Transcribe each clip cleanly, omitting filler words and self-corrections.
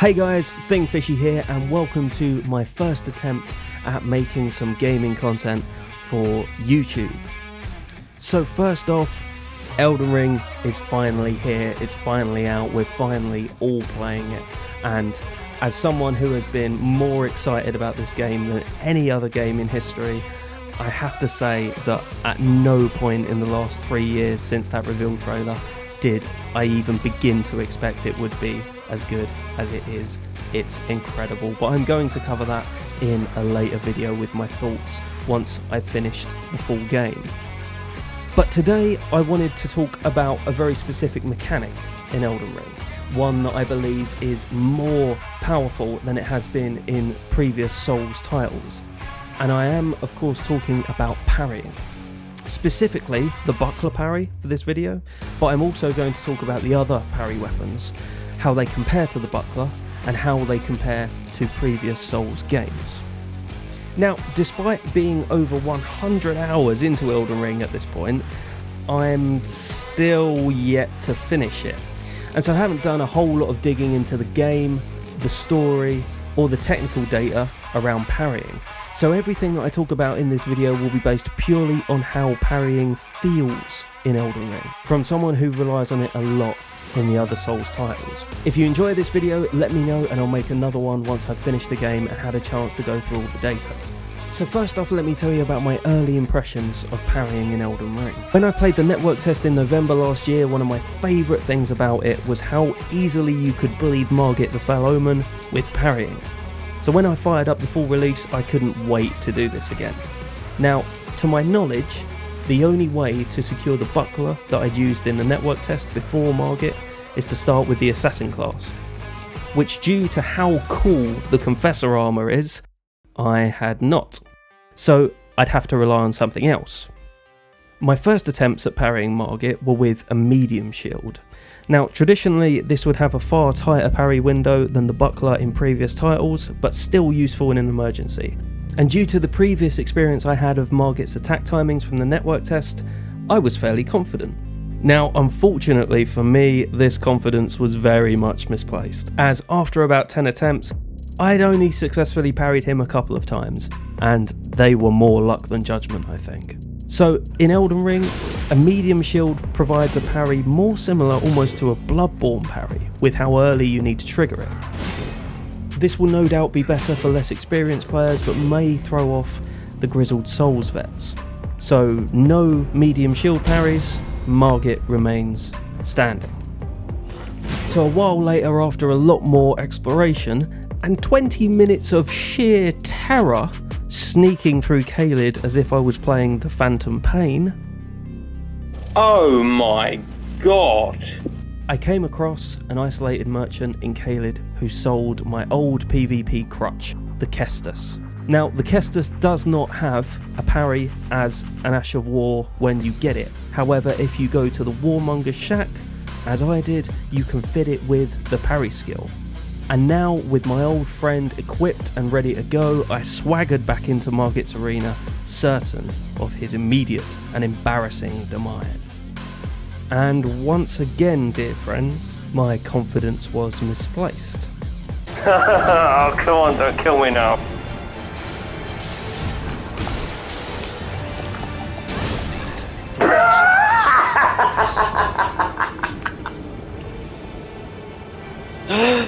Hey guys, Thingfishy here and welcome to my first attempt at making some gaming content for YouTube. So first off, Elden Ring is finally here, it's finally out, we're finally all playing it, and as someone who has been more excited about this game than any other game in history, I have to say that at no point in the last 3 years since that reveal trailer did I even begin to expect it would be as good as it is. It's incredible, but I'm going to cover that in a later video with my thoughts once I've finished the full game. But today I wanted to talk about a very specific mechanic in Elden Ring, one that I believe is more powerful than it has been in previous Souls titles, and I am of course talking about parrying. Specifically the buckler parry for this video, but I'm also going to talk about the other parry weapons, how they compare to the buckler, and how they compare to previous Souls games. Now, despite being over 100 hours into Elden Ring at this point, I'm still yet to finish it. And so I haven't done a whole lot of digging into the game, the story, or the technical data around parrying. So everything that I talk about in this video will be based purely on how parrying feels in Elden Ring, from someone who relies on it a lot in the other Souls titles. If you enjoy this video, let me know and I'll make another one once I've finished the game and had a chance to go through all the data. So first off, let me tell you about my early impressions of parrying in Elden Ring. When I played the network test in November last year, one of my favourite things about it was how easily you could bully Margit the Fell Omen with parrying. So when I fired up the full release, I couldn't wait to do this again. Now, to my knowledge, the only way to secure the buckler that I'd used in the network test before Margit is to start with the assassin class, which, due to how cool the Confessor armour is, I had not. So I'd have to rely on something else. My first attempts at parrying Margit were with a medium shield. Now, traditionally this would have a far tighter parry window than the buckler in previous titles, but still useful in an emergency. And due to the previous experience I had of Margit's attack timings from the network test, I was fairly confident. Now, unfortunately for me, this confidence was very much misplaced, as after about 10 attempts, I'd only successfully parried him a couple of times, and they were more luck than judgment, I think. So, in Elden Ring, a medium shield provides a parry more similar almost to a Bloodborne parry, with how early you need to trigger it. This will no doubt be better for less experienced players, but may throw off the grizzled Souls vets. So, no medium shield parries, Margit remains standing. So a while later, after a lot more exploration, and 20 minutes of sheer terror, sneaking through Caelid as if I was playing the Phantom Pain. Oh my god! I came across an isolated merchant in Caelid who sold my old PvP crutch, the Caestus. Now, the Caestus does not have a parry as an Ash of War when you get it. However, if you go to the Warmonger's shack, as I did, you can fit it with the parry skill. And now, with my old friend equipped and ready to go, I swaggered back into Margit's arena, certain of his immediate and embarrassing demise. And once again, dear friends, my confidence was misplaced. Oh, come on, don't kill me now.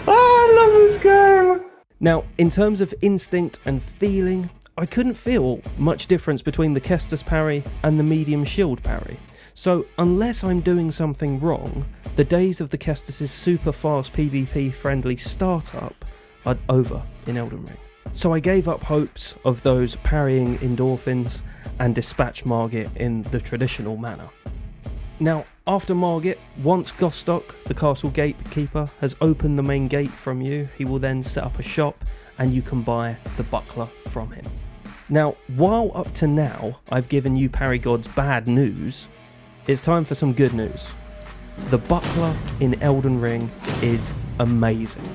I love this game! Now, in terms of instinct and feeling, I couldn't feel much difference between the Caestus parry and the medium shield parry. So, unless I'm doing something wrong, the days of the Caestus' super fast PvP friendly startup are over in Elden Ring. So I gave up hopes of those parrying endorphins and dispatched Margit in the traditional manner. Now, after Margit, once Gostock, the castle gatekeeper, has opened the main gate from you, he will then set up a shop and you can buy the buckler from him. Now, while up to now I've given you parry gods bad news, it's time for some good news. The buckler in Elden Ring is amazing.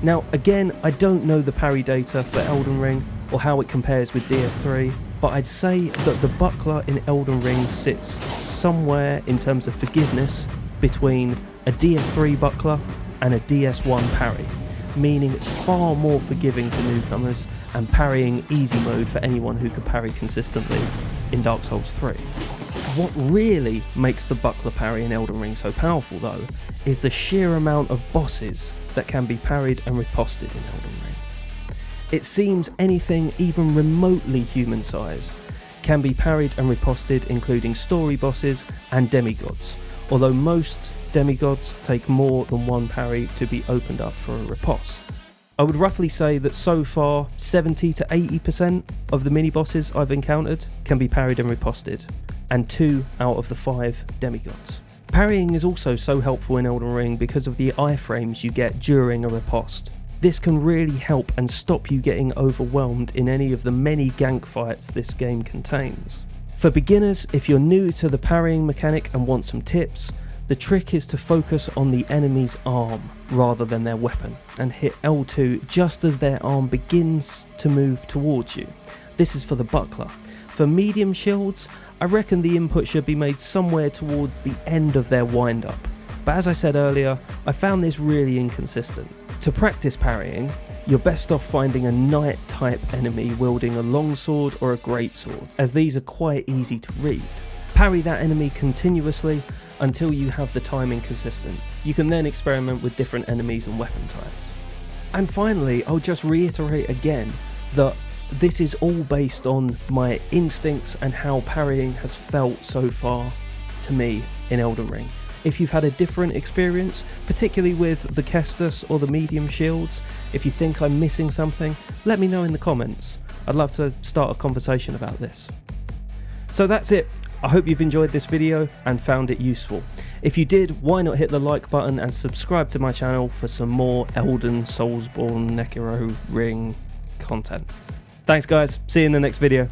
Now, again, I don't know the parry data for Elden Ring or how it compares with DS3, but I'd say that the buckler in Elden Ring sits somewhere in terms of forgiveness between a DS3 buckler and a DS1 parry. meaning it's far more forgiving to newcomers, and parrying easy mode for anyone who can parry consistently in Dark Souls 3. What really makes the buckler parry in Elden Ring so powerful though, is the sheer amount of bosses that can be parried and riposted in Elden Ring. It seems anything even remotely human-sized can be parried and riposted, including story bosses and demigods, although most demigods take more than one parry to be opened up for a riposte. I would roughly say that so far 70 to 80% of the mini-bosses I've encountered can be parried and riposted, and 2 out of the 5 demigods. Parrying is also so helpful in Elden Ring because of the iframes you get during a riposte. This can really help and stop you getting overwhelmed in any of the many gank fights this game contains. For beginners, if you're new to the parrying mechanic and want some tips, the trick is to focus on the enemy's arm rather than their weapon, and hit L2 just as their arm begins to move towards you. This is for the buckler. For medium shields, I reckon the input should be made somewhere towards the end of their wind-up, but as I said earlier, I found this really inconsistent. To practice parrying, you're best off finding a knight-type enemy wielding a longsword or a greatsword, as these are quite easy to read. Parry that enemy continuously until you have the timing consistent. You can then experiment with different enemies and weapon types. And finally, I'll just reiterate again that this is all based on my instincts and how parrying has felt so far to me in Elden Ring. If you've had a different experience, particularly with the Caestus or the medium shields, if you think I'm missing something, let me know in the comments. I'd love to start a conversation about this. So that's it. I hope you've enjoyed this video and found it useful. If you did, why not hit the like button and subscribe to my channel for some more Elden Soulsborne Nekiro Ring content. Thanks guys, see you in the next video.